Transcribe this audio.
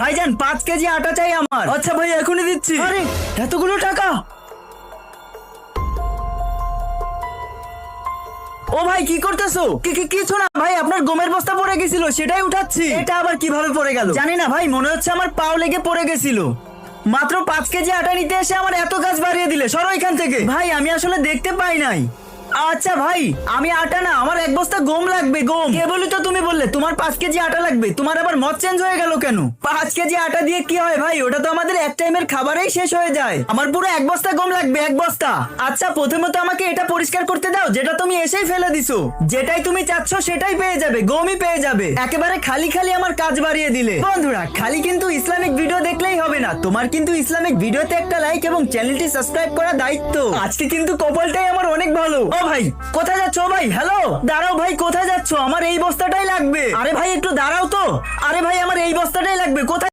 ভাইজান 5 কেজি আটা চাই আমার। আচ্ছা ভাই এখনই দিচ্ছি। আরে এতগুলো টাকা! ও ভাই কি করতেছো? কিছু না ভাই, আপনার গমের বস্তা পড়ে গেছিল সেটাই উঠাচ্ছি। এটা আবার কিভাবে পড়ে গেল? জানি না ভাই, মনে হচ্ছে আমার পাও লেগে পড়ে গেছিল। মাত্র 5 কেজি আটা নিতে এসে আমার এত কাজ বাড়িয়ে দিলে, সরো এখান থেকে। ভাই আমি আসলে দেখতে পাই নাই। আচ্ছা ভাই, আমি আটা না, আমার 1 বস্তা গম লাগবে। গম কে বলি তো তুমি বললে তোমার 5 কেজি আটা লাগবে? তোমার আবার মত চেঞ্জ হয়ে গেল কেন? 5 কেজি আটা দিয়ে কি হয় ভাই? ওটা তো আমাদের এক টাইমের খাবারেই শেষ হয়ে যায়। আমার পুরো 1 বস্তা গম লাগবে, 1 বস্তা। আচ্ছা প্রথমত আমাকে এটা পরিষ্কার করতে দাও, যেটা তুমি এসেই ফেলে দিছো। যেটাই তুমি চাচ্ছ সেটাই পেয়ে যাবে, গমই পেয়ে যাবে। একেবারে খালি খালি আমার কাজ বাড়িয়ে দিলে। বন্ধুরা খালি কিন্তু ইসলামিক ভিডিও দেখলেই হবে না, তোমার কিন্তু ইসলামিক ভিডিওতে একটা লাইক এবং চ্যানেলটি সাবস্ক্রাইব করা দায়িত্ব। আজকে কিন্তু কপালটাই আমার অনেক ভালো। ও ভাই কোথায় যাচ্ছ? ভাই হ্যালো, দাঁড়াও ভাই, কোথায় যাচ্ছ? আমার এই বস্তাটাই লাগবে। আরে ভাই একটু দাঁড়াও তো। আরে ভাই আমার এই বস্তাটাই লাগবে, কোথায়